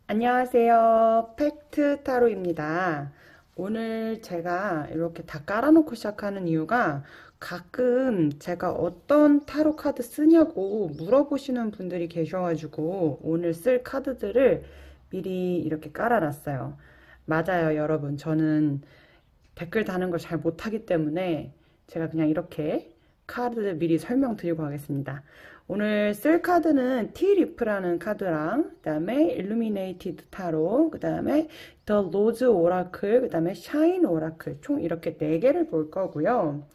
안녕하세요. 팩트 타로입니다. 오늘 제가 이렇게 다 깔아놓고 시작하는 이유가 가끔 제가 어떤 타로 카드 쓰냐고 물어보시는 분들이 계셔가지고 오늘 쓸 카드들을 미리 이렇게 깔아놨어요. 맞아요, 여러분. 저는 댓글 다는 걸 잘 못하기 때문에 제가 그냥 이렇게 카드 미리 설명드리고 가겠습니다. 오늘 쓸 카드는 티리프라는 카드랑 그 다음에 일루미네이티드 타로, 그 다음에 더 로즈 오라클, 그 다음에 샤인 오라클 총 이렇게 4개를 볼 거고요.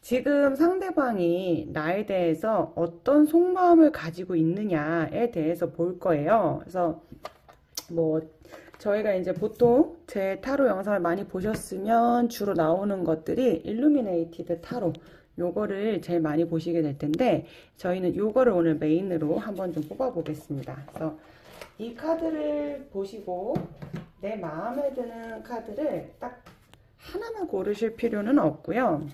지금 상대방이 나에 대해서 어떤 속마음을 가지고 있느냐에 대해서 볼 거예요. 그래서 뭐 저희가 이제 보통 제 타로 영상을 많이 보셨으면 주로 나오는 것들이 일루미네이티드 타로 요거를 제일 많이 보시게 될 텐데 저희는 요거를 오늘 메인으로 한번 좀 뽑아 보겠습니다. 그래서 이 카드를 보시고 내 마음에 드는 카드를 딱 하나만 고르실 필요는 없고요.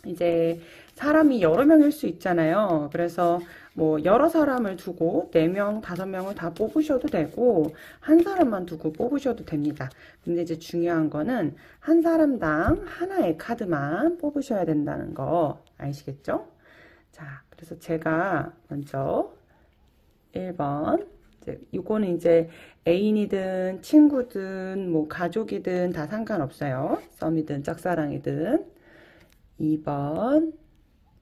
이제 사람이 여러 명일 수 있잖아요. 그래서 뭐 여러 사람을 두고 4명, 5명을 다 뽑으셔도 되고 한 사람만 두고 뽑으셔도 됩니다. 근데 이제 중요한 거는 한 사람당 하나의 카드만 뽑으셔야 된다는 거 아시겠죠? 자, 그래서 제가 먼저 1번 이거는 이제 애인이든 친구든 뭐 가족이든 다 상관없어요. 썸이든 짝사랑이든 2번.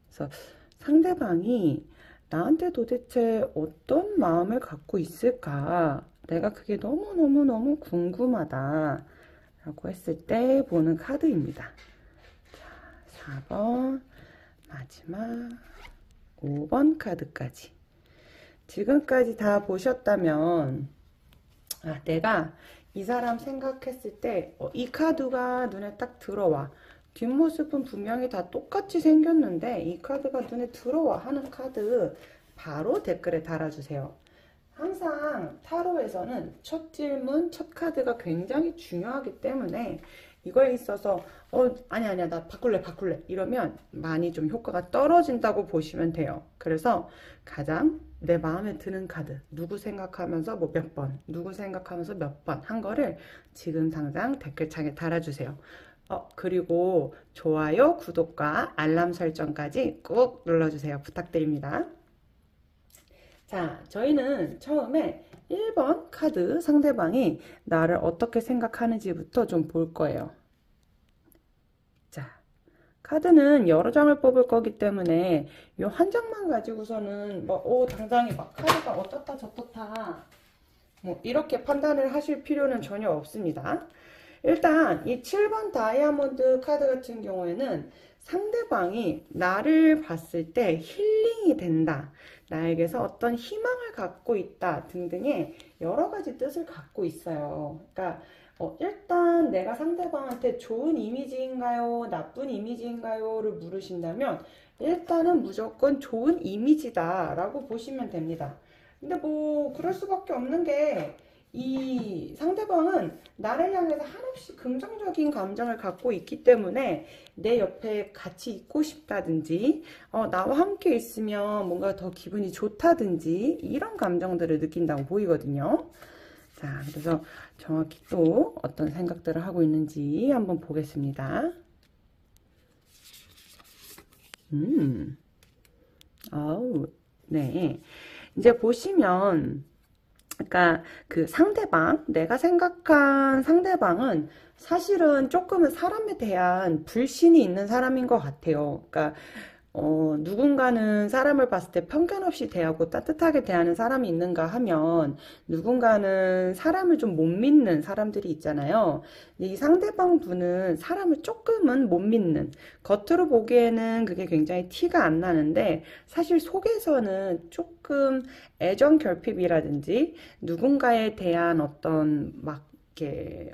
그래서 상대방이 나한테 도대체 어떤 마음을 갖고 있을까? 내가 그게 너무너무너무 궁금하다. 라고 했을 때 보는 카드입니다. 자, 4번. 마지막 5번 카드까지. 지금까지 다 보셨다면, 내가 이 사람 생각했을 때, 이 카드가 눈에 딱 들어와. 뒷모습은 분명히 다 똑같이 생겼는데 이 카드가 눈에 들어와 하는 카드 바로 댓글에 달아주세요. 항상 타로에서는 첫 질문, 첫 카드가 굉장히 중요하기 때문에 이거에 있어서 아니야 나 바꿀래 이러면 많이 좀 효과가 떨어진다고 보시면 돼요. 그래서 가장 내 마음에 드는 카드 누구 생각하면서 뭐 몇 번, 누구 생각하면서 몇 번 한 거를 지금 당장 댓글창에 달아주세요. 그리고 좋아요, 구독과 알람 설정까지 꾹 눌러주세요. 부탁드립니다. 자, 저희는 처음에 1번 카드 상대방이 나를 어떻게 생각하는지부터 좀 볼 거예요. 자, 카드는 여러 장을 뽑을 거기 때문에 이 한 장만 가지고서는 당장에 막 카드가 어떻다 저떻다 뭐 이렇게 판단을 하실 필요는 전혀 없습니다. 일단 이 7번 다이아몬드 카드 같은 경우에는 상대방이 나를 봤을 때 힐링이 된다, 나에게서 어떤 희망을 갖고 있다 등등의 여러 가지 뜻을 갖고 있어요. 그러니까 일단 내가 상대방한테 좋은 이미지인가요? 나쁜 이미지인가요? 를 물으신다면 일단은 무조건 좋은 이미지다 라고 보시면 됩니다. 근데 뭐 그럴 수밖에 없는 게 이 상대방은 나를 향해서 한없이 긍정적인 감정을 갖고 있기 때문에 내 옆에 같이 있고 싶다든지 나와 함께 있으면 뭔가 더 기분이 좋다든지 이런 감정들을 느낀다고 보이거든요. 자, 그래서 정확히 또 어떤 생각들을 하고 있는지 한번 보겠습니다. 네. 이제 보시면 그러니까 그 상대방, 내가 생각한 상대방은 사실은 조금은 사람에 대한 불신이 있는 사람인 것 같아요. 그러니까 누군가는 사람을 봤을 때 편견 없이 대하고 따뜻하게 대하는 사람이 있는가 하면 누군가는 사람을 좀 못 믿는 사람들이 있잖아요. 이 상대방 분은 사람을 조금은 못 믿는, 겉으로 보기에는 그게 굉장히 티가 안 나는데 사실 속에서는 조금 애정 결핍이라든지 누군가에 대한 어떤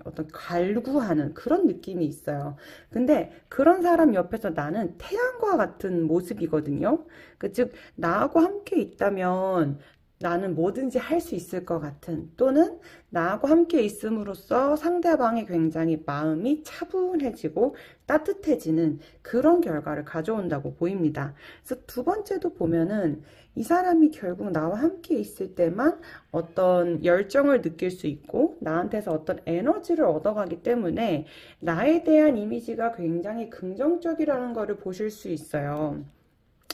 어떤 갈구하는 그런 느낌이 있어요. 근데 그런 사람 옆에서 나는 태양과 같은 모습이거든요. 즉 나하고 함께 있다면 나는 뭐든지 할 수 있을 것 같은, 또는 나하고 함께 있음으로써 상대방이 굉장히 마음이 차분해지고 따뜻해지는 그런 결과를 가져온다고 보입니다. 그래서 두 번째도 보면은 이 사람이 결국 나와 함께 있을 때만 어떤 열정을 느낄 수 있고 나한테서 어떤 에너지를 얻어가기 때문에 나에 대한 이미지가 굉장히 긍정적이라는 것을 보실 수 있어요.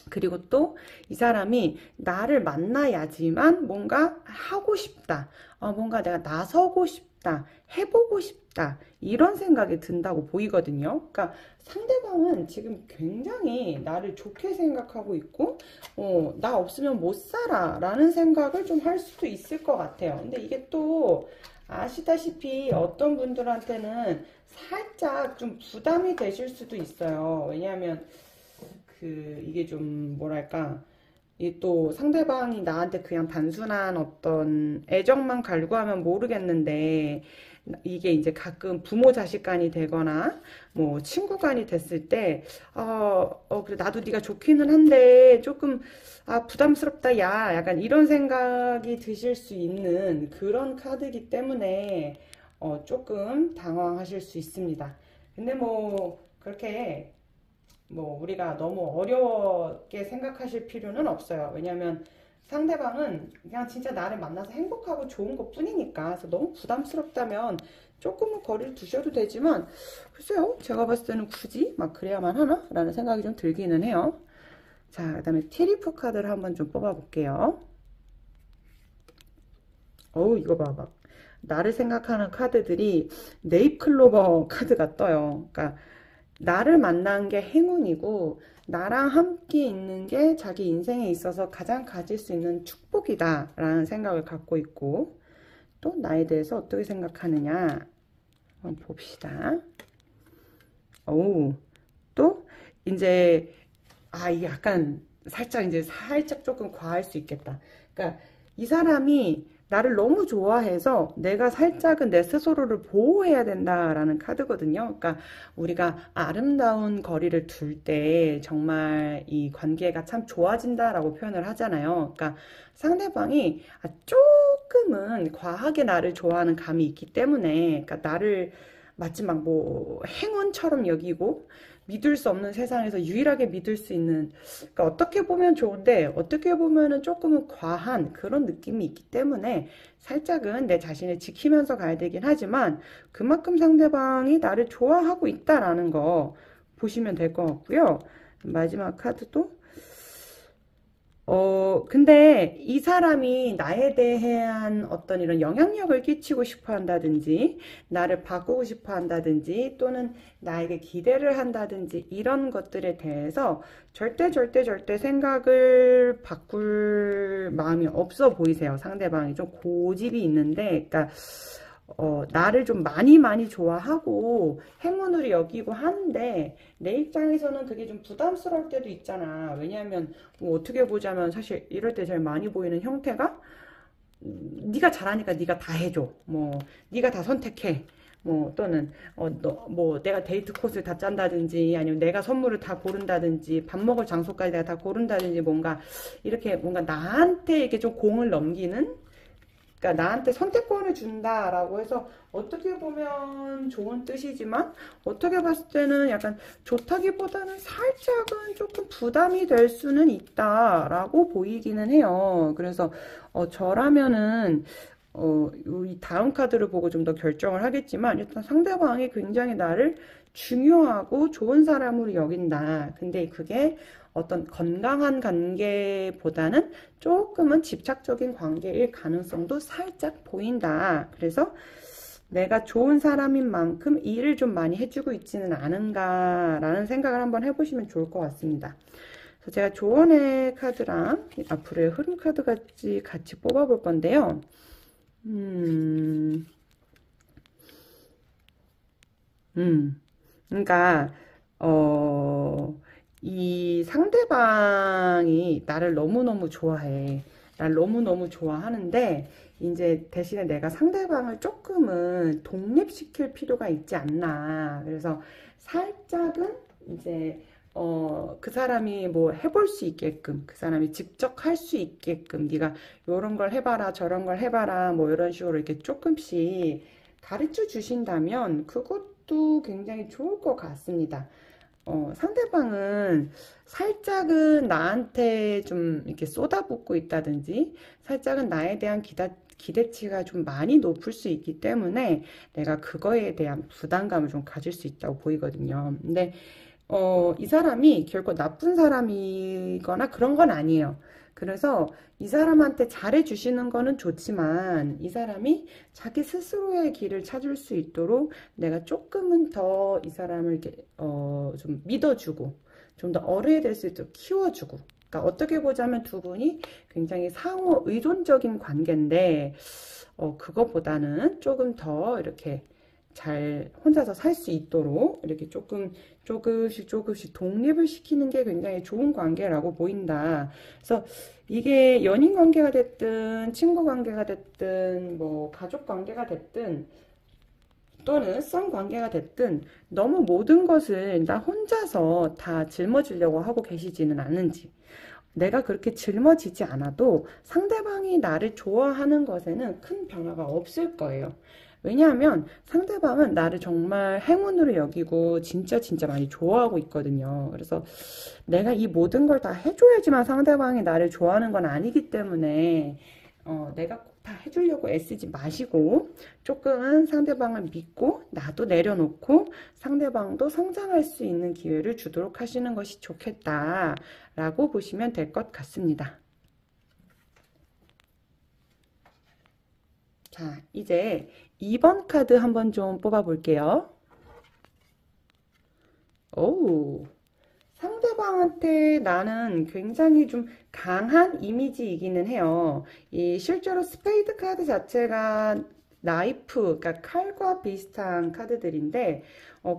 그리고 또 이 사람이 나를 만나야지만 뭔가 하고 싶다. 뭔가 내가 나서고 싶다. 해보고 싶다. 이런 생각이 든다고 보이거든요. 그러니까 상대방은 지금 굉장히 나를 좋게 생각하고 있고, 나 없으면 못 살아. 라는 생각을 좀 할 수도 있을 것 같아요. 근데 이게 또 아시다시피 어떤 분들한테는 살짝 좀 부담이 되실 수도 있어요. 왜냐하면 이게 좀 뭐랄까, 이 또 상대방이 나한테 그냥 단순한 어떤 애정만 갈구하면 모르겠는데 이게 이제 가끔 부모 자식 간이 되거나 뭐 친구 간이 됐을 때 그래 나도 네가 좋기는 한데 조금 부담스럽다 야 약간 이런 생각이 드실 수 있는 그런 카드이기 때문에 조금 당황하실 수 있습니다. 근데 뭐 그렇게 뭐 우리가 너무 어렵게 생각하실 필요는 없어요. 왜냐면 상대방은 그냥 진짜 나를 만나서 행복하고 좋은 것 뿐이니까. 그래서 너무 부담스럽다면 조금은 거리를 두셔도 되지만 글쎄요, 제가 봤을 때는 굳이 막 그래야만 하나? 라는 생각이 좀 들기는 해요. 자, 그 다음에 티리프 카드를 한번 좀 뽑아 볼게요. 어우, 이거 봐봐. 나를 생각하는 카드들이 네잎클로버 카드가 떠요. 그러니까 나를 만난 게 행운이고 나랑 함께 있는 게 자기 인생에 있어서 가장 가질 수 있는 축복이다 라는 생각을 갖고 있고, 또 나에 대해서 어떻게 생각하느냐 한번 봅시다. 오, 또 이제 이게 약간 살짝 이제 살짝 조금 과할 수 있겠다. 그러니까 이 사람이 나를 너무 좋아해서 내가 살짝은 내 스스로를 보호해야 된다라는 카드거든요. 그러니까 우리가 아름다운 거리를 둘 때 정말 이 관계가 참 좋아진다라고 표현을 하잖아요. 그러니까 상대방이 조금은 과하게 나를 좋아하는 감이 있기 때문에, 그러니까 나를 마치 막 뭐 행운처럼 여기고 믿을 수 없는 세상에서 유일하게 믿을 수 있는, 그러니까 어떻게 보면 좋은데 어떻게 보면은 조금은 과한 그런 느낌이 있기 때문에 살짝은 내 자신을 지키면서 가야 되긴 하지만 그만큼 상대방이 나를 좋아하고 있다라는 거 보시면 될 것 같고요. 마지막 카드도 근데 이 사람이 나에 대한 어떤 이런 영향력을 끼치고 싶어 한다든지, 나를 바꾸고 싶어 한다든지, 또는 나에게 기대를 한다든지, 이런 것들에 대해서 절대 생각을 바꿀 마음이 없어 보이세요. 상대방이 좀 고집이 있는데, 그러니까, 나를 좀 많이 좋아하고 행운으로 여기고 하는데 내 입장에서는 그게 좀 부담스러울 때도 있잖아. 왜냐하면 뭐 어떻게 보자면 사실 이럴 때 제일 많이 보이는 형태가 네가 잘하니까 네가 다 해줘. 뭐 네가 다 선택해. 뭐 또는 뭐 내가 데이트 코스를 다 짠다든지 아니면 내가 선물을 다 고른다든지 밥 먹을 장소까지 내가 다 고른다든지 뭔가 이렇게 뭔가 나한테 이렇게 좀 공을 넘기는, 그러니까 나한테 선택권을 준다라고 해서 어떻게 보면 좋은 뜻이지만 어떻게 봤을 때는 약간 좋다기보다는 살짝은 조금 부담이 될 수는 있다라고 보이기는 해요. 그래서 저라면은 이 다음 카드를 보고 좀 더 결정을 하겠지만 일단 상대방이 굉장히 나를 중요하고 좋은 사람으로 여긴다. 근데 그게 어떤 건강한 관계보다는 조금은 집착적인 관계일 가능성도 살짝 보인다. 그래서 내가 좋은 사람인 만큼 일을 좀 많이 해주고 있지는 않은가라는 생각을 한번 해보시면 좋을 것 같습니다. 그래서 제가 조언의 카드랑 앞으로의 흐름 카드까지 같이 뽑아볼 건데요. 그러니까 이 상대방이 나를 너무너무 좋아해. 날 너무너무 좋아하는데 이제 대신에 내가 상대방을 조금은 독립시킬 필요가 있지 않나. 그래서 살짝은 이제 그 사람이 뭐 해볼 수 있게끔, 그 사람이 직접 할 수 있게끔 네가 요런 걸 해봐라 저런 걸 해봐라 뭐 이런 식으로 이렇게 조금씩 가르쳐 주신다면 그것도 굉장히 좋을 것 같습니다. 상대방은 살짝은 나한테 좀 이렇게 쏟아붓고 있다든지, 살짝은 나에 대한 기대치가 좀 많이 높을 수 있기 때문에 내가 그거에 대한 부담감을 좀 가질 수 있다고 보이거든요. 근데 이 사람이 결코 나쁜 사람이거나 그런 건 아니에요. 그래서 이 사람한테 잘해주시는 거는 좋지만 이 사람이 자기 스스로의 길을 찾을 수 있도록 내가 조금은 더 이 사람을 이렇게 좀 믿어주고 좀 더 어른이 될 수 있도록 키워주고, 그러니까 어떻게 보자면 두 분이 굉장히 상호 의존적인 관계인데 그거보다는 조금 더 이렇게 잘 혼자서 살 수 있도록 이렇게 조금씩 독립을 시키는 게 굉장히 좋은 관계라고 보인다. 그래서 이게 연인 관계가 됐든 친구 관계가 됐든 뭐 가족 관계가 됐든 또는 썸 관계가 됐든 너무 모든 것을 나 혼자서 다 짊어지려고 하고 계시지는 않은지, 내가 그렇게 짊어지지 않아도 상대방이 나를 좋아하는 것에는 큰 변화가 없을 거예요. 왜냐하면 상대방은 나를 정말 행운으로 여기고 진짜 많이 좋아하고 있거든요. 그래서 내가 이 모든 걸 다 해줘야지만 상대방이 나를 좋아하는 건 아니기 때문에 내가 꼭 다 해주려고 애쓰지 마시고 조금은 상대방을 믿고 나도 내려놓고 상대방도 성장할 수 있는 기회를 주도록 하시는 것이 좋겠다라고 보시면 될 것 같습니다. 자, 이제 2번 카드 한번 좀 뽑아 볼게요. 오, 상대방한테 나는 굉장히 좀 강한 이미지이기는 해요. 이 실제로 스페이드 카드 자체가 나이프, 그러니까 칼과 비슷한 카드들인데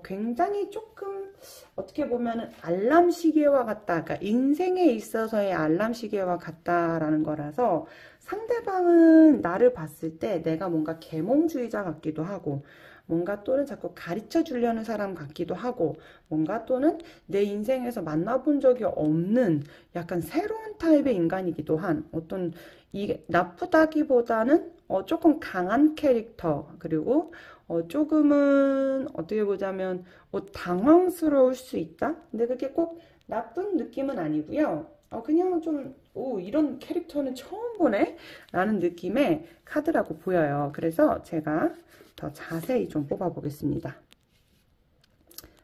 굉장히 조금 어떻게 보면은 알람 시계와 같다, 그러니까 인생에 있어서의 알람 시계와 같다라는 거라서 상대방은 나를 봤을 때 내가 뭔가 계몽주의자 같기도 하고 뭔가 또는 자꾸 가르쳐 주려는 사람 같기도 하고 뭔가 또는 내 인생에서 만나본 적이 없는 약간 새로운 타입의 인간이기도 한 어떤, 이게 나쁘다기보다는 조금 강한 캐릭터, 그리고 조금은 어떻게 보자면 당황스러울 수 있다? 근데 그게 꼭 나쁜 느낌은 아니고요. 그냥 좀, 오, 이런 캐릭터는 처음 보네? 라는 느낌의 카드라고 보여요. 그래서 제가 더 자세히 좀 뽑아보겠습니다.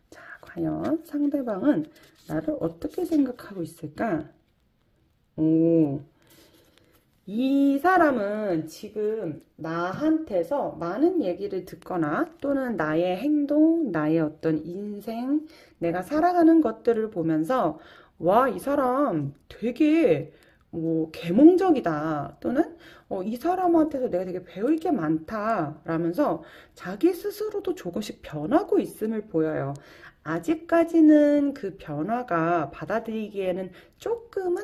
자, 과연 상대방은 나를 어떻게 생각하고 있을까? 오, 이 사람은 지금 나한테서 많은 얘기를 듣거나 또는 나의 행동, 나의 어떤 인생, 내가 살아가는 것들을 보면서 와, 이 사람 되게 뭐 계몽적이다 또는 이 사람한테서 내가 되게 배울 게 많다 라면서 자기 스스로도 조금씩 변하고 있음을 보여요. 아직까지는 그 변화가 받아들이기에는 조금은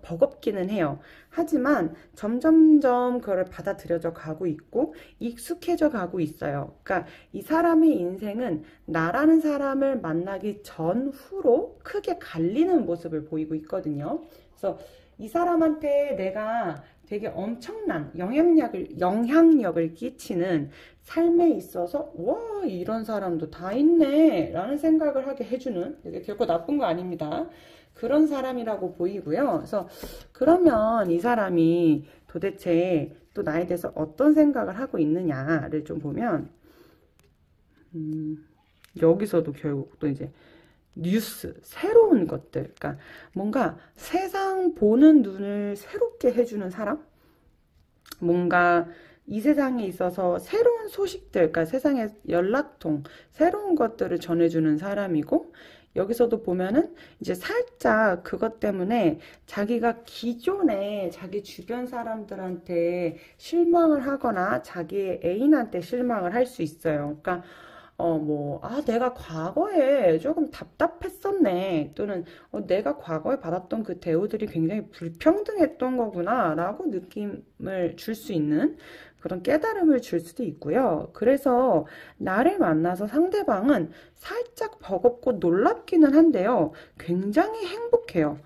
버겁기는 해요. 하지만 점점점 그걸 받아들여져 가고 있고 익숙해져 가고 있어요. 그러니까 이 사람의 인생은 나라는 사람을 만나기 전후로 크게 갈리는 모습을 보이고 있거든요. 그래서 이 사람한테 내가 되게 엄청난 영향력을 끼치는 삶에 있어서 와, 이런 사람도 다 있네 라는 생각을 하게 해주는, 이게 결코 나쁜 거 아닙니다. 그런 사람이라고 보이고요. 그래서 그러면 이 사람이 도대체 또 나에 대해서 어떤 생각을 하고 있느냐를 좀 보면 여기서도 결국 또 이제 뉴스, 새로운 것들, 그러니까 뭔가 세상 보는 눈을 새롭게 해주는 사람? 뭔가 이 세상에 있어서 새로운 소식들, 그러니까 세상의 연락통, 새로운 것들을 전해주는 사람이고, 여기서도 보면은 이제 살짝 그것 때문에 자기가 기존에 자기 주변 사람들한테 실망을 하거나 자기의 애인한테 실망을 할 수 있어요. 그러니까 내가 과거에 조금 답답했었네. 또는, 내가 과거에 받았던 그 대우들이 굉장히 불평등했던 거구나. 라고 느낌을 줄 수 있는 그런 깨달음을 줄 수도 있고요. 그래서 나를 만나서 상대방은 살짝 버겁고 놀랍기는 한데요. 굉장히 행복해요.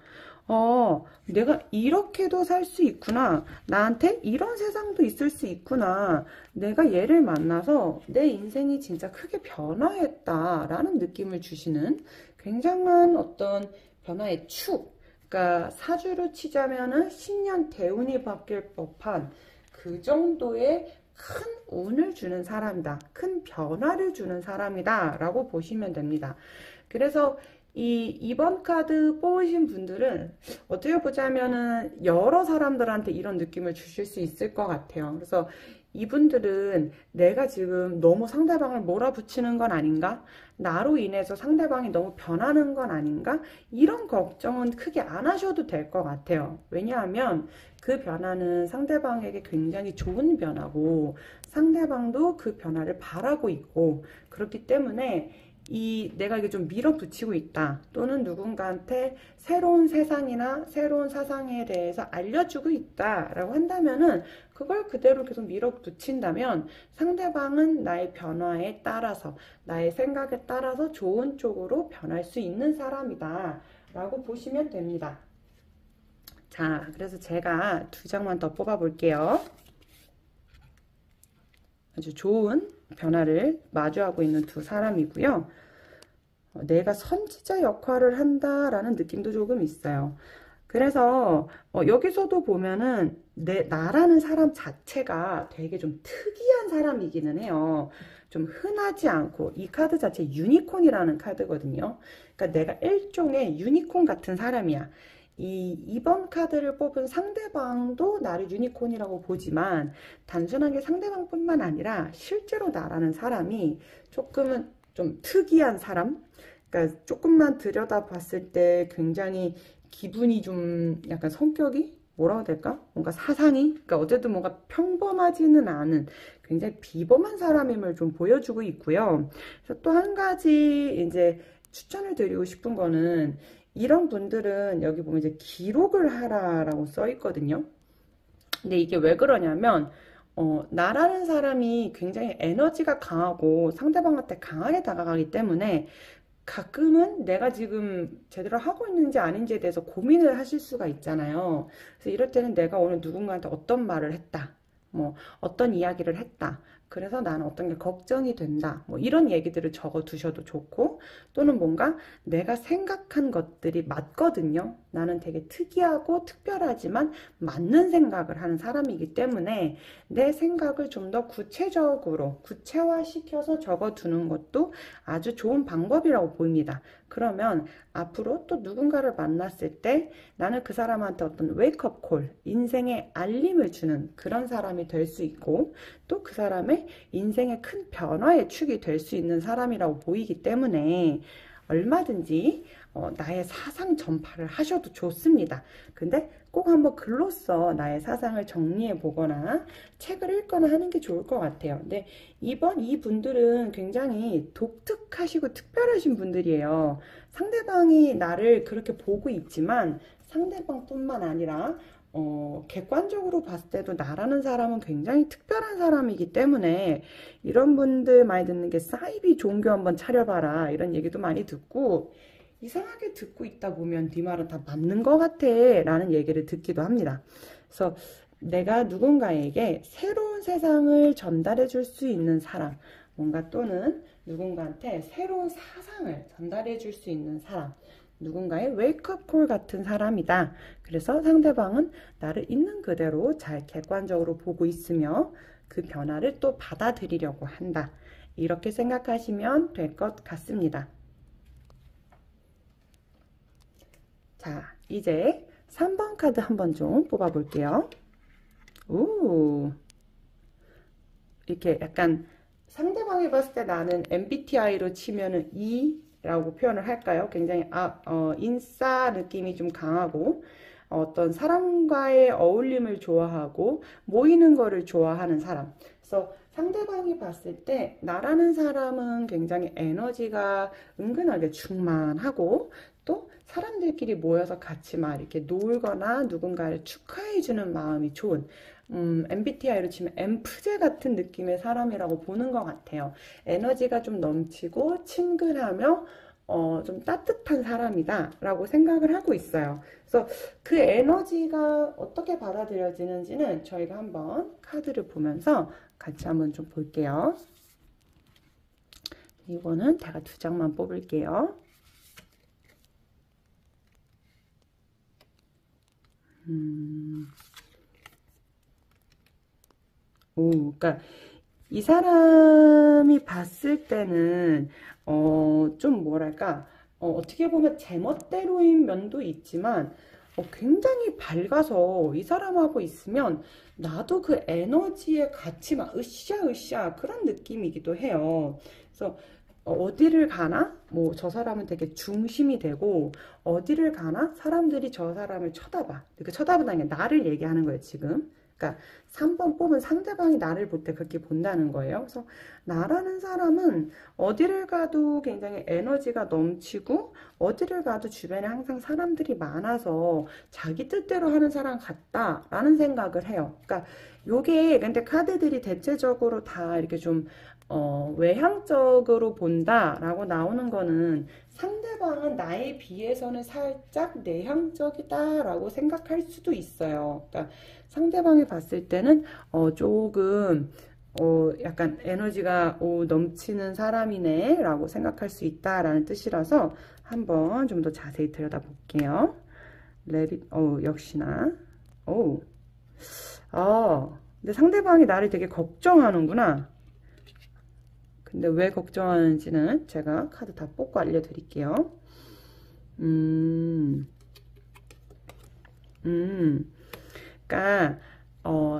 내가 이렇게도 살 수 있구나. 나한테 이런 세상도 있을 수 있구나. 내가 얘를 만나서 내 인생이 진짜 크게 변화했다라는 느낌을 주시는 굉장한 어떤 변화의 축, 그러니까 사주로 치자면은 10년 대운이 바뀔 법한 그 정도의 큰 운을 주는 사람이다. 큰 변화를 주는 사람이다. 라고 보시면 됩니다. 그래서 이 2번 카드 뽑으신 분들은 어떻게 보자면은 여러 사람들한테 이런 느낌을 주실 수 있을 것 같아요. 그래서 이분들은 내가 지금 너무 상대방을 몰아붙이는 건 아닌가? 나로 인해서 상대방이 너무 변하는 건 아닌가? 이런 걱정은 크게 안 하셔도 될 것 같아요. 왜냐하면 그 변화는 상대방에게 굉장히 좋은 변화고 상대방도 그 변화를 바라고 있고 그렇기 때문에 내가 이게 좀 밀어붙이고 있다 또는 누군가한테 새로운 세상이나 새로운 사상에 대해서 알려주고 있다 라고 한다면은 그걸 그대로 계속 밀어붙인다면 상대방은 나의 변화에 따라서 나의 생각에 따라서 좋은 쪽으로 변할 수 있는 사람이다 라고 보시면 됩니다. 자, 그래서 제가 2장만 더 뽑아 볼게요. 아주 좋은 변화를 마주하고 있는 두 사람이고요. 내가 선지자 역할을 한다라는 느낌도 조금 있어요. 그래서 여기서도 보면은 나라는 사람 자체가 되게 좀 특이한 사람이기는 해요. 좀 흔하지 않고 이 카드 자체 유니콘이라는 카드거든요. 그러니까 내가 일종의 유니콘 같은 사람이야. 이 2번 카드를 뽑은 상대방도 나를 유니콘이라고 보지만 단순하게 상대방뿐만 아니라 실제로 나라는 사람이 조금은 좀 특이한 사람, 그러니까 조금만 들여다봤을 때 굉장히 기분이 좀 약간 성격이 뭐라고 해야 될까? 뭔가 사상이, 그러니까 어쨌든 뭔가 평범하지는 않은 굉장히 비범한 사람임을 좀 보여주고 있고요. 그래서 또 한 가지 이제 추천을 드리고 싶은 거는 이런 분들은 여기 보면 이제 기록을 하라라고 써 있거든요. 근데 이게 왜 그러냐면 나라는 사람이 굉장히 에너지가 강하고 상대방한테 강하게 다가가기 때문에 가끔은 내가 지금 제대로 하고 있는지 아닌지에 대해서 고민을 하실 수가 있잖아요. 그래서 이럴 때는 내가 오늘 누군가한테 어떤 말을 했다. 뭐 어떤 이야기를 했다. 그래서 나는 어떤 게 걱정이 된다. 뭐 이런 얘기들을 적어 두셔도 좋고 또는 뭔가 내가 생각한 것들이 맞거든요. 나는 되게 특이하고 특별하지만 맞는 생각을 하는 사람이기 때문에 내 생각을 좀 더 구체적으로 구체화시켜서 적어 두는 것도 아주 좋은 방법이라고 보입니다. 그러면 앞으로 또 누군가를 만났을 때 나는 그 사람한테 어떤 웨이크업 콜, 인생의 알림을 주는 그런 사람이 될 수 있고 또 그 사람의 인생의 큰 변화의 축이 될 수 있는 사람이라고 보이기 때문에 얼마든지 나의 사상 전파를 하셔도 좋습니다. 근데 꼭 한번 글로써 나의 사상을 정리해 보거나 책을 읽거나 하는 게 좋을 것 같아요. 근데 이분들은 굉장히 독특하시고 특별하신 분들이에요. 상대방이 나를 그렇게 보고 있지만 상대방뿐만 아니라 객관적으로 봤을 때도 나라는 사람은 굉장히 특별한 사람이기 때문에 이런 분들 많이 듣는 게 사이비 종교 한번 차려봐라 이런 얘기도 많이 듣고 이상하게 듣고 있다 보면 네 말은 다 맞는 것 같아 라는 얘기를 듣기도 합니다. 그래서 내가 누군가에게 새로운 세상을 전달해 줄 수 있는 사람 뭔가 또는 누군가한테 새로운 사상을 전달해 줄 수 있는 사람 누군가의 웨이크업 콜 같은 사람이다. 그래서 상대방은 나를 있는 그대로 잘 객관적으로 보고 있으며 그 변화를 또 받아들이려고 한다. 이렇게 생각하시면 될 것 같습니다. 자, 이제 3번 카드 한번 좀 뽑아 볼게요. 오, 이렇게 약간 상대방이 봤을 때 나는 MBTI로 치면은 E라고 표현을 할까요? 굉장히 인싸 느낌이 좀 강하고 어떤 사람과의 어울림을 좋아하고 모이는 거를 좋아하는 사람. 그래서 상대방이 봤을 때 나라는 사람은 굉장히 에너지가 은근하게 충만하고 또 사람들끼리 모여서 같이 막 이렇게 놀거나 누군가를 축하해주는 마음이 좋은 MBTI로 치면 엠프제 같은 느낌의 사람이라고 보는 것 같아요. 에너지가 좀 넘치고 친근하며 좀 따뜻한 사람이다 라고 생각을 하고 있어요. 그래서 그 에너지가 어떻게 받아들여지는지는 저희가 한번 카드를 보면서 같이 한번 좀 볼게요. 이거는 제가 2장만 뽑을게요. 음, 그러니까 이 사람이 봤을 때는 좀 뭐랄까 어떻게 보면 제멋대로인 면도 있지만 굉장히 밝아서 이 사람하고 있으면 나도 그 에너지에 같이 막 으쌰으쌰 그런 느낌이기도 해요. 그래서 어디를 가나 뭐 저 사람은 되게 중심이 되고 어디를 가나 사람들이 저 사람을 쳐다봐. 그 쳐다보다는 게 나를 얘기하는 거예요, 지금. 그러니까 3번 뽑은 상대방이 나를 볼 때 그렇게 본다는 거예요. 그래서 나라는 사람은 어디를 가도 굉장히 에너지가 넘치고 어디를 가도 주변에 항상 사람들이 많아서 자기 뜻대로 하는 사람 같다라는 생각을 해요. 그러니까 요게 근데 카드들이 대체적으로 다 이렇게 좀 외향적으로 본다라고 나오는 거는 상대방은 나에 비해서는 살짝 내향적이다라고 생각할 수도 있어요. 그러니까 상대방이 봤을 때는 조금 약간 에너지가 넘치는 사람이네 라고 생각할 수 있다라는 뜻이라서 한번 좀 더 자세히 들여다볼게요. 레빗, 역시나. 근데 상대방이 나를 되게 걱정하는구나. 근데 왜 걱정하는지는 제가 카드 다 뽑고 알려드릴게요. 그러니까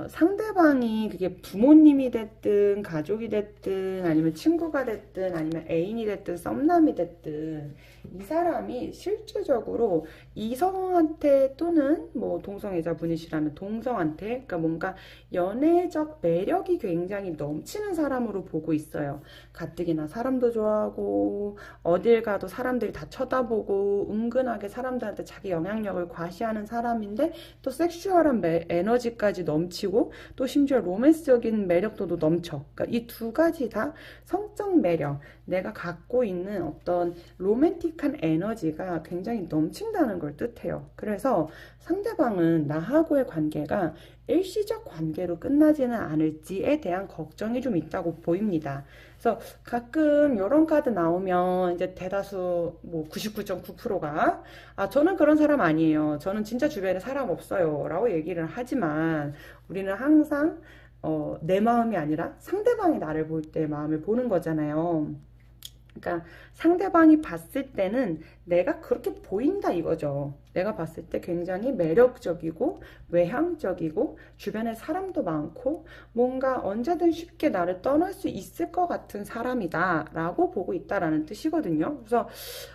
상대방이 그게 부모님이 됐든 가족이 됐든 아니면 친구가 됐든 아니면 애인이 됐든 썸남이 됐든 이 사람이 실질적으로 이성한테 또는 뭐 동성애자분이시라면 동성한테 그러니까 뭔가 연애적 매력이 굉장히 넘치는 사람으로 보고 있어요. 가뜩이나 사람도 좋아하고 어딜 가도 사람들이 다 쳐다보고 은근하게 사람들한테 자기 영향력을 과시하는 사람인데 또 섹슈얼한 에너지까지 넘치고 또 심지어 로맨스적인 매력도도 넘쳐. 그러니까 이 두 가지 다 성적 매력, 내가 갖고 있는 어떤 로맨틱한 에너지가 굉장히 넘친다는 걸 뜻해요. 그래서 상대방은 나하고의 관계가 일시적 관계로 끝나지는 않을지에 대한 걱정이 좀 있다고 보입니다. 그래서 가끔 이런 카드 나오면 이제 대다수 뭐 99.9%가 저는 그런 사람 아니에요. 저는 진짜 주변에 사람 없어요. 라고 얘기를 하지만 우리는 항상 내 마음이 아니라 상대방이 나를 볼 때 마음을 보는 거잖아요. 그러니까 상대방이 봤을 때는 내가 그렇게 보인다 이거죠. 내가 봤을 때 굉장히 매력적이고 외향적이고 주변에 사람도 많고 뭔가 언제든 쉽게 나를 떠날 수 있을 것 같은 사람이다 라고 보고 있다라는 뜻이거든요. 그래서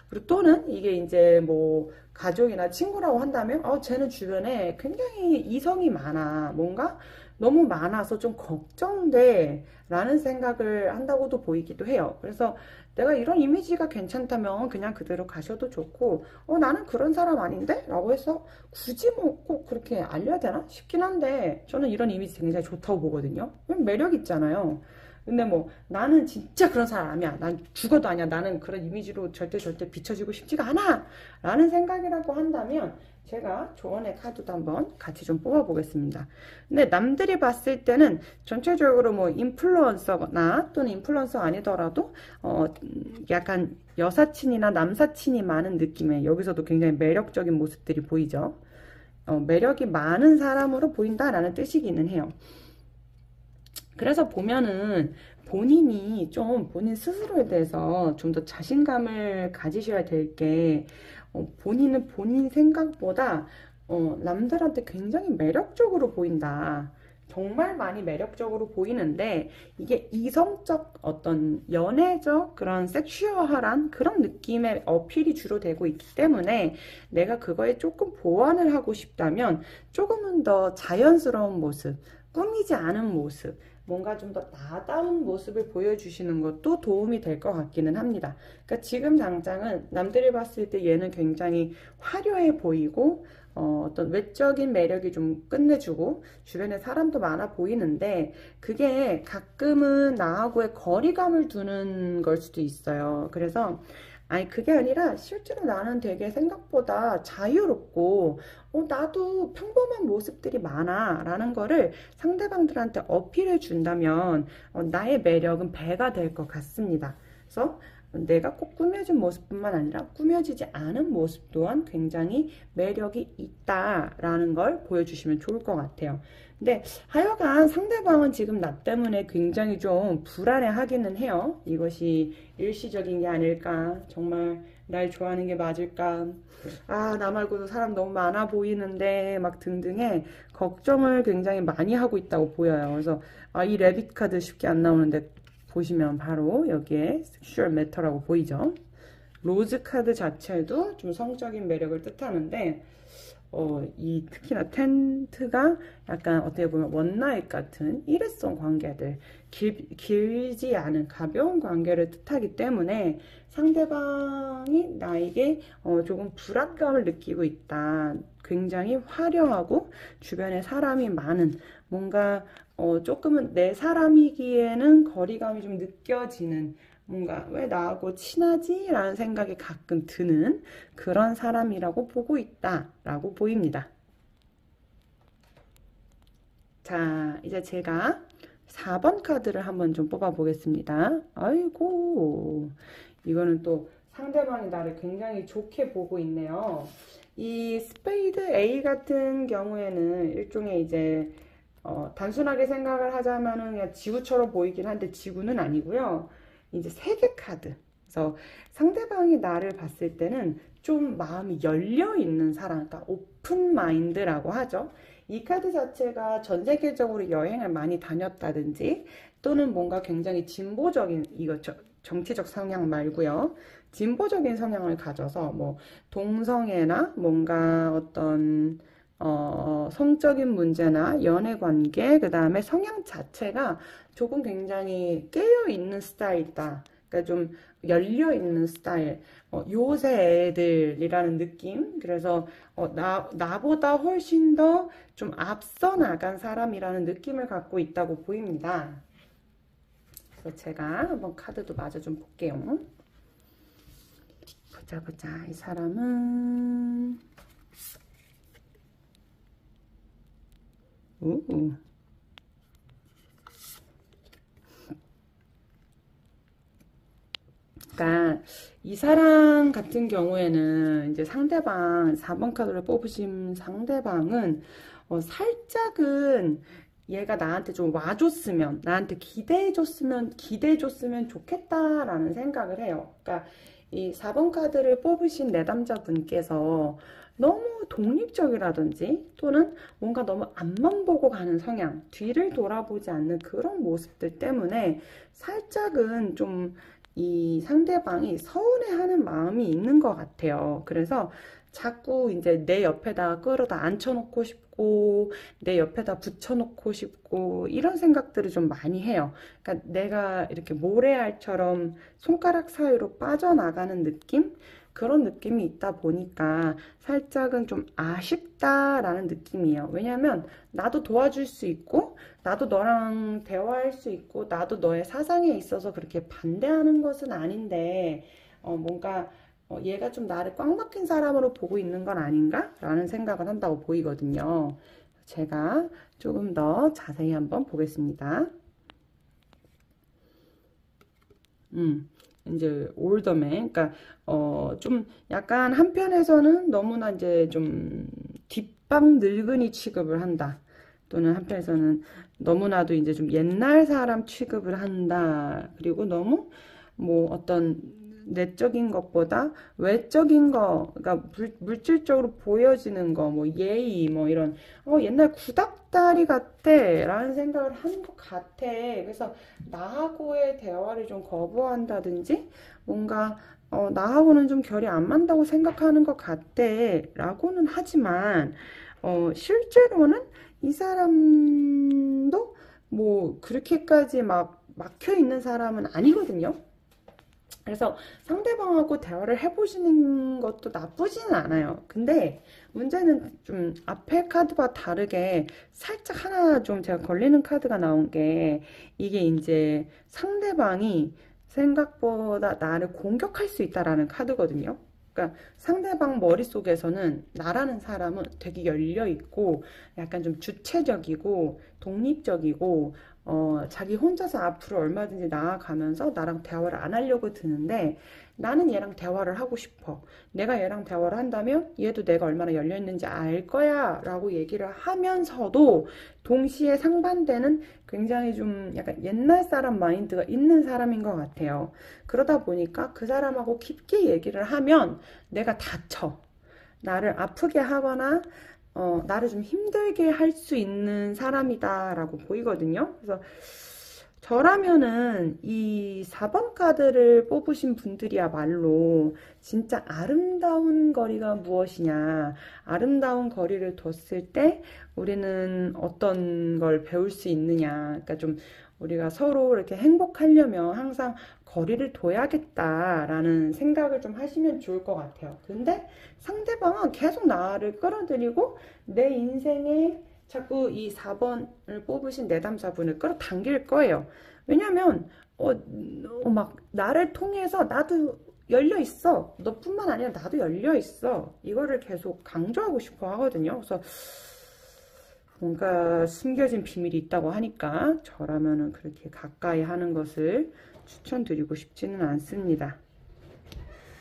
그리고 또는 이게 이제 뭐 가족이나 친구라고 한다면 쟤는 주변에 굉장히 이성이 많아. 뭔가 너무 많아서 좀 걱정돼 라는 생각을 한다고도 보이기도 해요. 그래서 내가 이런 이미지가 괜찮다면 그냥 그대로 가셔도 좋고 나는 그런 사람 아닌데? 라고 해서 굳이 뭐 꼭 그렇게 알려야 되나 싶긴 한데 저는 이런 이미지 굉장히 좋다고 보거든요. 매력 있잖아요. 근데 뭐 나는 진짜 그런 사람 아니야. 난 죽어도 아니야. 나는 그런 이미지로 절대 비춰지고 싶지가 않아. 라는 생각이라고 한다면 제가 조언의 카드도 한번 같이 좀 뽑아 보겠습니다. 근데 남들이 봤을 때는 전체적으로 뭐 인플루언서나 또는 인플루언서 아니더라도 약간 여사친이나 남사친이 많은 느낌의 여기서도 굉장히 매력적인 모습들이 보이죠. 매력이 많은 사람으로 보인다라는 뜻이기는 해요. 그래서 보면은 본인이 좀 본인 스스로에 대해서 좀 더 자신감을 가지셔야 될 게 본인은 본인 생각보다 남들한테 굉장히 매력적으로 보인다. 정말 많이 매력적으로 보이는데 이게 이성적 어떤 연애적 그런 섹슈얼한 그런 느낌의 어필이 주로 되고 있기 때문에 내가 그거에 조금 보완을 하고 싶다면 조금은 더 자연스러운 모습, 꾸미지 않은 모습 뭔가 좀 더 나다운 모습을 보여주시는 것도 도움이 될 것 같기는 합니다. 그러니까 지금 당장은 남들이 봤을 때 얘는 굉장히 화려해 보이고 어떤 외적인 매력이 좀 끝내주고 주변에 사람도 많아 보이는데 그게 가끔은 나하고의 거리감을 두는 걸 수도 있어요. 그래서 아니 그게 아니라 실제로 나는 되게 생각보다 자유롭고 나도 평범한 모습들이 많아 라는 거를 상대방들한테 어필해 준다면 나의 매력은 배가 될 것 같습니다. 그래서 내가 꼭 꾸며진 모습뿐만 아니라 꾸며지지 않은 모습 또한 굉장히 매력이 있다라는 걸 보여주시면 좋을 것 같아요. 근데 하여간 상대방은 지금 나 때문에 굉장히 좀 불안해 하기는 해요. 이것이 일시적인 게 아닐까? 정말 날 좋아하는 게 맞을까? 아, 나 말고도 사람 너무 많아 보이는데 막 등등의 걱정을 굉장히 많이 하고 있다고 보여요. 그래서 아, 이 레빗 카드 쉽게 안 나오는데 보시면 바로 여기에 섹슈얼 매터라고 보이죠. 로즈 카드 자체도 좀 성적인 매력을 뜻하는데 이 특히나 텐트가 약간 어떻게 보면 원나잇 같은 일회성 관계들, 길지 않은 가벼운 관계를 뜻하기 때문에 상대방이 나에게 조금 불안감을 느끼고 있다. 굉장히 화려하고 주변에 사람이 많은 뭔가 조금은 내 사람이기에는 거리감이 좀 느껴지는 뭔가 왜 나하고 친하지? 라는 생각이 가끔 드는 그런 사람이라고 보고 있다 라고 보입니다. 자, 이제 제가 4번 카드를 한번 좀 뽑아 보겠습니다. 아이고, 이거는 또 상대방이 나를 굉장히 좋게 보고 있네요. 이 스페이드 A 같은 경우에는 일종의 이제 단순하게 생각을 하자면은 그냥 지구처럼 보이긴 한데 지구는 아니고요. 이제 세계 카드. 그래서 상대방이 나를 봤을 때는 좀 마음이 열려 있는 사람, 그러니까 오픈 마인드라고 하죠. 이 카드 자체가 전 세계적으로 여행을 많이 다녔다든지 또는 뭔가 굉장히 진보적인 정치적 성향 말고요. 진보적인 성향을 가져서 뭐 동성애나 뭔가 어떤 성적인 문제나 연애 관계, 그 다음에 성향 자체가 조금 굉장히 깨어있는 스타일이다. 그러니까 좀 열려있는 스타일. 요새 애들이라는 느낌. 그래서 나보다 훨씬 더 좀 앞서 나간 사람이라는 느낌을 갖고 있다고 보입니다. 그래서 제가 한번 카드도 마저 좀 볼게요. 보자. 이 사람은 그러니까 이 사람 같은 경우에는 이제 상대방 4번 카드를 뽑으신 상대방은 살짝은 얘가 나한테 좀 와줬으면 나한테 기대해줬으면 좋겠다라는 생각을 해요. 그러니까 이 4번 카드를 뽑으신 내담자분께서 너무 독립적이라든지 또는 뭔가 너무 앞만 보고 가는 성향, 뒤를 돌아보지 않는 그런 모습들 때문에 살짝은 좀 이 상대방이 서운해하는 마음이 있는 것 같아요. 그래서 자꾸 이제 내 옆에다 끌어다 앉혀놓고 싶고 내 옆에다 붙여놓고 싶고 이런 생각들을 좀 많이 해요. 그러니까 내가 이렇게 모래알처럼 손가락 사이로 빠져나가는 느낌? 그런 느낌이 있다 보니까 살짝은 좀 아쉽다라는 느낌이에요. 왜냐면 나도 도와줄 수 있고 나도 너랑 대화할 수 있고 나도 너의 사상에 있어서 그렇게 반대하는 것은 아닌데 뭔가 얘가 좀 나를 꽉 막힌 사람으로 보고 있는 건 아닌가? 라는 생각을 한다고 보이거든요. 제가 조금 더 자세히 한번 보겠습니다. 이제 올더맨, 그러니까 좀 약간 한편에서는 너무나 이제 좀 뒷방 늙은이 취급을 한다. 또는 한편에서는 너무나도 이제 좀 옛날 사람 취급을 한다. 그리고 너무 뭐 어떤 내적인 것보다 외적인 거, 그러니까 물질적으로 보여지는 거, 뭐 예의, 뭐 이런 옛날 구닥다리 같대 라는 생각을 하는 것 같아. 그래서 나하고의 대화를 좀 거부한다든지 뭔가 나하고는 좀 결이 안 맞다고 생각하는 것 같대 라고는 하지만 실제로는 이 사람도 뭐 그렇게까지 막 막혀 있는 사람은 아니거든요. 그래서 상대방하고 대화를 해보시는 것도 나쁘지는 않아요. 근데 문제는 좀 앞에 카드와 다르게 살짝 하나 좀 제가 걸리는 카드가 나온 게 이게 이제 상대방이 생각보다 나를 공격할 수 있다라는 카드거든요. 그러니까 상대방 머릿속에서는 나라는 사람은 되게 열려있고 약간 좀 주체적이고 독립적이고 자기 혼자서 앞으로 얼마든지 나아가면서 나랑 대화를 안 하려고 드는데 나는 얘랑 대화를 하고 싶어. 내가 얘랑 대화를 한다면 얘도 내가 얼마나 열려 있는지 알 거야 라고 얘기를 하면서도 동시에 상반되는 굉장히 좀 약간 옛날 사람 마인드가 있는 사람인 것 같아요. 그러다 보니까 그 사람하고 깊게 얘기를 하면 내가 다쳐. 나를 아프게 하거나 나를 좀 힘들게 할 수 있는 사람이다라고 보이거든요. 그래서 저라면은 이 4번 카드를 뽑으신 분들이야말로 진짜 아름다운 거리가 무엇이냐, 아름다운 거리를 뒀을 때 우리는 어떤 걸 배울 수 있느냐, 그러니까 좀 우리가 서로 이렇게 행복하려면 항상 거리를 둬야겠다라는 생각을 좀 하시면 좋을 것 같아요. 근데 상대방은 계속 나를 끌어들이고 내 인생에 자꾸 이 4번을 뽑으신 내담자분을 끌어당길 거예요. 왜냐면 막 나를 통해서 나도 열려 있어. 너뿐만 아니라 나도 열려 있어. 이거를 계속 강조하고 싶어 하거든요. 그래서 뭔가 숨겨진 비밀이 있다고 하니까 저라면은 그렇게 가까이 하는 것을 추천드리고 싶지는 않습니다.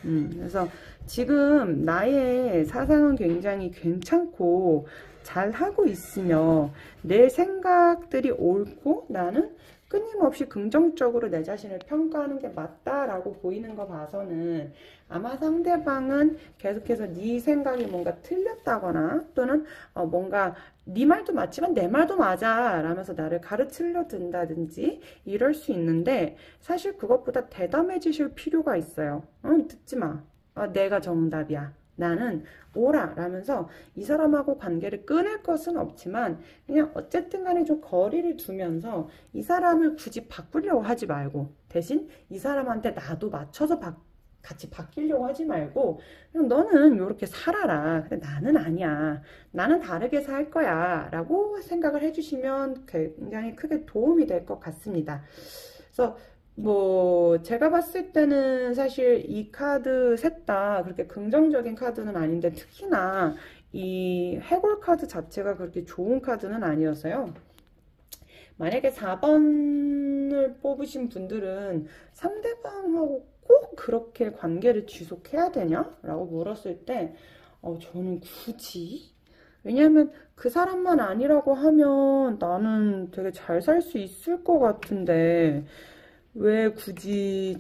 그래서 지금 나의 사상은 굉장히 괜찮고 잘 하고 있으며 내 생각들이 옳고 나는 끊임없이 긍정적으로 내 자신을 평가하는 게 맞다라고 보이는 거 봐서는 아마 상대방은 계속해서 네 생각이 뭔가 틀렸다거나 또는 뭔가 네 말도 맞지만 내 말도 맞아 라면서 나를 가르치려 든다든지 이럴 수 있는데 사실 그것보다 대담해지실 필요가 있어요. 듣지 마. 내가 정답이야. 나는 오라 라면서 이 사람하고 관계를 끊을 것은 없지만 그냥 어쨌든 간에 좀 거리를 두면서 이 사람을 굳이 바꾸려고 하지 말고 대신 이 사람한테 나도 맞춰서 같이 바뀌려고 하지 말고 그냥 너는 이렇게 살아라. 근데 나는 아니야. 나는 다르게 살 거야 라고 생각을 해주시면 굉장히 크게 도움이 될 것 같습니다. 그래서 뭐 제가 봤을 때는 사실 이 카드 셋 다 그렇게 긍정적인 카드는 아닌데 특히나 이 해골 카드 자체가 그렇게 좋은 카드는 아니었어요. 만약에 4번을 뽑으신 분들은 상대방하고 꼭 그렇게 관계를 지속해야 되냐? 라고 물었을 때 저는 굳이? 왜냐하면 그 사람만 아니라고 하면 나는 되게 잘 살 수 있을 것 같은데 왜 굳이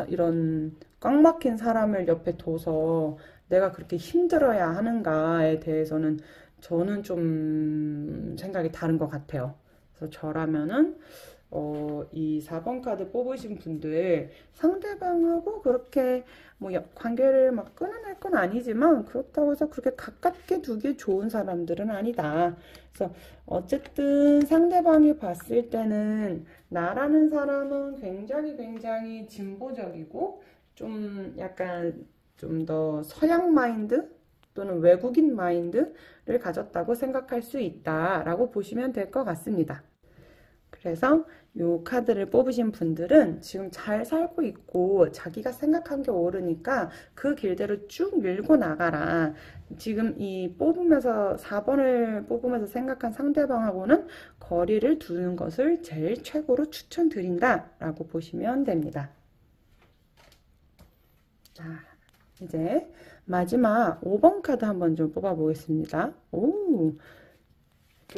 이런 꽉 막힌 사람을 옆에 둬서 내가 그렇게 힘들어야 하는가에 대해서는 저는 좀 생각이 다른 것 같아요. 그래서 저라면은 이 4번 카드 뽑으신 분들 상대방하고 그렇게 뭐 관계를 막 끊어낼 건 아니지만 그렇다고 해서 그렇게 가깝게 두기 좋은 사람들은 아니다. 그래서 어쨌든 상대방이 봤을 때는 나라는 사람은 굉장히 진보적이고 좀 약간 좀 더 서양 마인드 또는 외국인 마인드를 가졌다고 생각할 수 있다라고 보시면 될 것 같습니다. 그래서 이 카드를 뽑으신 분들은 지금 잘 살고 있고 자기가 생각한 게 옳으니까 그 길대로 쭉 밀고 나가라. 지금 이 뽑으면서 4번을 뽑으면서 생각한 상대방하고는 거리를 두는 것을 제일 최고로 추천드린다 라고 보시면 됩니다. 자, 이제 마지막 5번 카드 한번 좀 뽑아 보겠습니다. 오,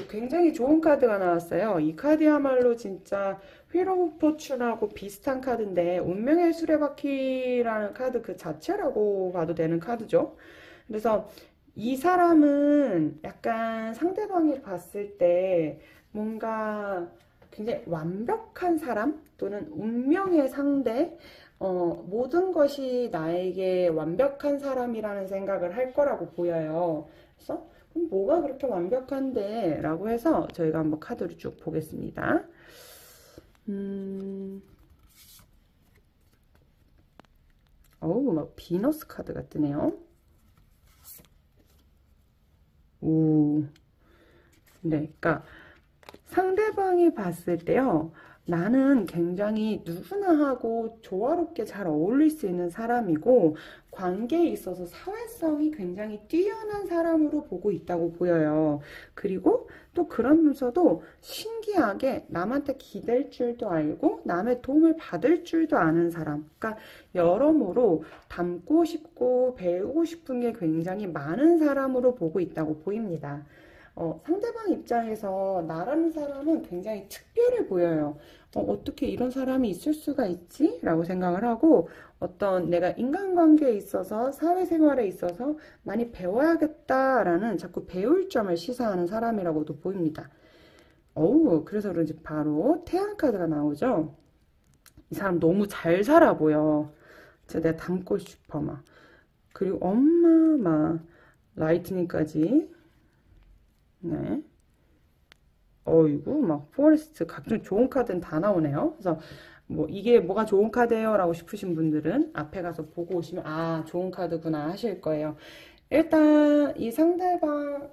굉장히 좋은 카드가 나왔어요. 이 카드야말로 진짜 휠 오브 포춘하고 비슷한 카드인데 운명의 수레바퀴라는 카드 그 자체라고 봐도 되는 카드죠. 그래서 이 사람은 약간 상대방이 봤을 때 뭔가 굉장히 완벽한 사람 또는 운명의 상대 모든 것이 나에게 완벽한 사람이라는 생각을 할 거라고 보여요. 그래서 그럼 뭐가 그렇게 완벽한데? 라고 해서 저희가 한번 카드를 쭉 보겠습니다. 어우, 막 비너스 카드가 뜨네요. 오. 네, 그러니까 상대방이 봤을 때요. 나는 굉장히 누구나 하고 조화롭게 잘 어울릴 수 있는 사람이고 관계에 있어서 사회성이 굉장히 뛰어난 사람으로 보고 있다고 보여요. 그리고 또 그러면서도 신기하게 남한테 기댈 줄도 알고 남의 도움을 받을 줄도 아는 사람. 그러니까 여러모로 닮고 싶고 배우고 싶은 게 굉장히 많은 사람으로 보고 있다고 보입니다. 상대방 입장에서 나라는 사람은 굉장히 특별해 보여요. 어떻게 이런 사람이 있을 수가 있지? 라고 생각을 하고 어떤 내가 인간관계에 있어서 사회생활에 있어서 많이 배워야겠다라는 자꾸 배울 점을 시사하는 사람이라고도 보입니다. 그래서 그런지 바로 태양 카드가 나오죠. 이 사람 너무 잘 살아 보여. 진짜 내가 닮고 싶어 막. 그리고 엄마 막 라이트닝까지. 네. 어이구, 막, 포레스트, 각종 좋은 카드는 다 나오네요. 그래서, 뭐, 이게 뭐가 좋은 카드예요? 라고 싶으신 분들은 앞에 가서 보고 오시면, 아, 좋은 카드구나 하실 거예요. 일단, 이 상대방은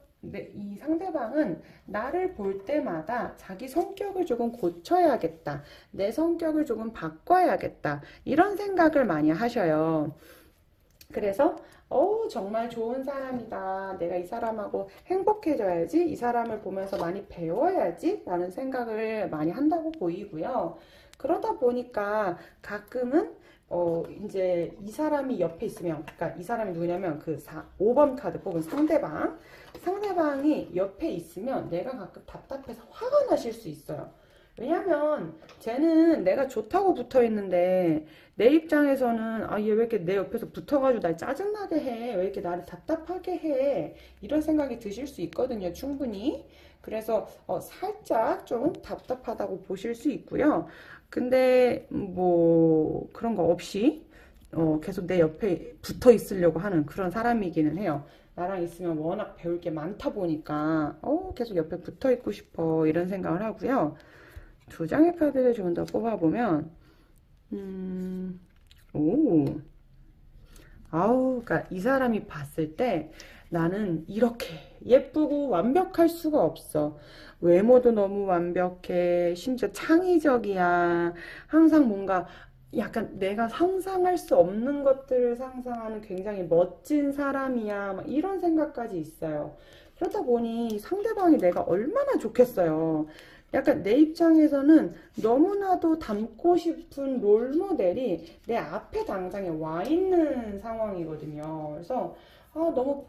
나를 볼 때마다 자기 성격을 조금 고쳐야겠다. 내 성격을 조금 바꿔야겠다. 이런 생각을 많이 하셔요. 그래서 정말 좋은 사람이다. 내가 이 사람하고 행복해져야지. 이 사람을 보면서 많이 배워야지. 라는 생각을 많이 한다고 보이고요. 그러다 보니까 가끔은 이제 이 사람이 옆에 있으면, 그러니까 이 사람이 누구냐면 5번 카드 뽑은 상대방이 옆에 있으면 내가 가끔 답답해서 화가 나실 수 있어요. 왜냐면 쟤는 내가 좋다고 붙어 있는데 내 입장에서는 얘 왜 이렇게 내 옆에서 붙어가지고 날 짜증나게 해? 왜 이렇게 나를 답답하게 해? 이런 생각이 드실 수 있거든요, 충분히. 그래서 살짝 좀 답답하다고 보실 수 있고요. 근데 뭐 그런 거 없이 계속 내 옆에 붙어 있으려고 하는 그런 사람이기는 해요. 나랑 있으면 워낙 배울 게 많다 보니까 계속 옆에 붙어 있고 싶어 이런 생각을 하고요. 두 장의 카드를 좀 더 뽑아보면, 그러니까 이 사람이 봤을 때 나는 이렇게 예쁘고 완벽할 수가 없어. 외모도 너무 완벽해. 심지어 창의적이야. 항상 뭔가 약간 내가 상상할 수 없는 것들을 상상하는 굉장히 멋진 사람이야. 막 이런 생각까지 있어요. 그러다 보니 상대방이 내가 얼마나 좋겠어요. 약간 내 입장에서는 너무나도 닮고 싶은 롤모델이 내 앞에 당장에 와 있는 상황이거든요. 그래서 너무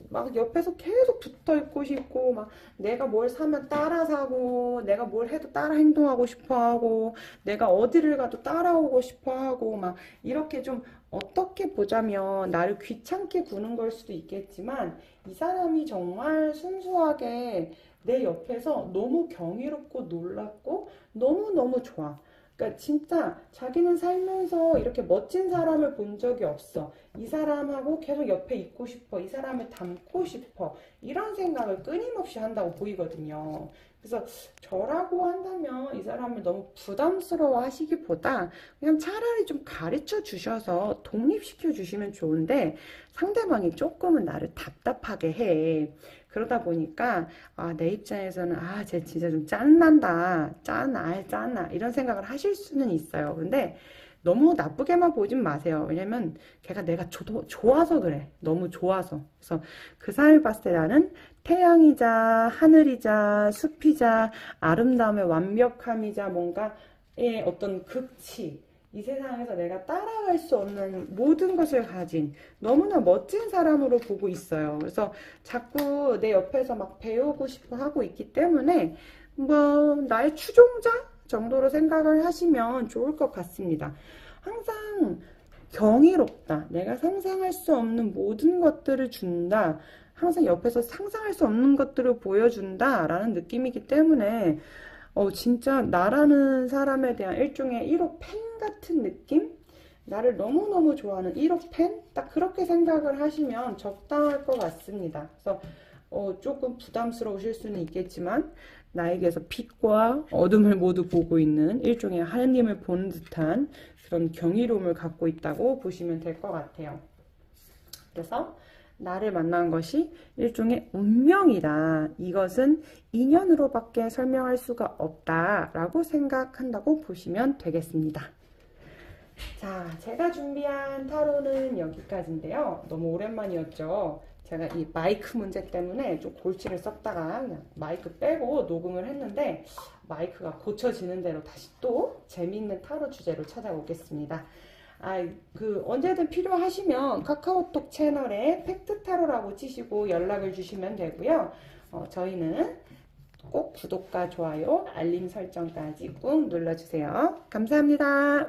막 옆에서 계속 붙어 있고 싶고, 막 내가 뭘 사면 따라 사고, 내가 뭘 해도 따라 행동하고 싶어 하고, 내가 어디를 가도 따라오고 싶어 하고, 막 이렇게 좀 어떻게 보자면 나를 귀찮게 구는 걸 수도 있겠지만, 이 사람이 정말 순수하게 내 옆에서 너무 경이롭고 놀랍고 너무너무 좋아. 그러니까 진짜 자기는 살면서 이렇게 멋진 사람을 본 적이 없어. 이 사람하고 계속 옆에 있고 싶어. 이 사람을 닮고 싶어. 이런 생각을 끊임없이 한다고 보이거든요. 그래서 저라고 한다면 이 사람을 너무 부담스러워 하시기보다 그냥 차라리 좀 가르쳐 주셔서 독립시켜 주시면 좋은데 상대방이 조금은 나를 답답하게 해. 그러다 보니까 내 입장에서는 쟤 진짜 좀 짠난다. 짠나 이런 생각을 하실 수는 있어요. 근데 너무 나쁘게만 보진 마세요. 왜냐면 걔가 내가 좋아서 그래. 너무 좋아서. 그래서 그 사람이 봤을 때 나는 태양이자 하늘이자 숲이자 아름다움의 완벽함이자 뭔가의 어떤 극치, 이 세상에서 내가 따라갈 수 없는 모든 것을 가진 너무나 멋진 사람으로 보고 있어요. 그래서 자꾸 내 옆에서 막 배우고 싶어 하고 있기 때문에 뭐 나의 추종자 정도로 생각을 하시면 좋을 것 같습니다. 항상 경이롭다. 내가 상상할 수 없는 모든 것들을 준다. 항상 옆에서 상상할 수 없는 것들을 보여준다 라는 느낌이기 때문에 진짜 나라는 사람에 대한 일종의 1호 팬 같은 느낌? 나를 너무너무 좋아하는 1호 팬? 딱 그렇게 생각을 하시면 적당할 것 같습니다. 그래서 조금 부담스러우실 수는 있겠지만 나에게서 빛과 어둠을 모두 보고 있는 일종의 하느님을 보는 듯한 그런 경이로움을 갖고 있다고 보시면 될 것 같아요. 그래서 나를 만난 것이 일종의 운명이다. 이것은 인연으로밖에 설명할 수가 없다라고 생각한다고 보시면 되겠습니다. 자, 제가 준비한 타로는 여기까지인데요. 너무 오랜만이었죠. 제가 이 마이크 문제 때문에 좀 골치를 썼다가 그냥 마이크 빼고 녹음을 했는데 마이크가 고쳐지는 대로 다시 또 재미있는 타로 주제로 찾아오겠습니다. 언제든 필요하시면 카카오톡 채널에 팩트타로라고 치시고 연락을 주시면 되고요. 저희는 꼭 구독과 좋아요, 알림 설정까지 꾹 눌러주세요. 감사합니다.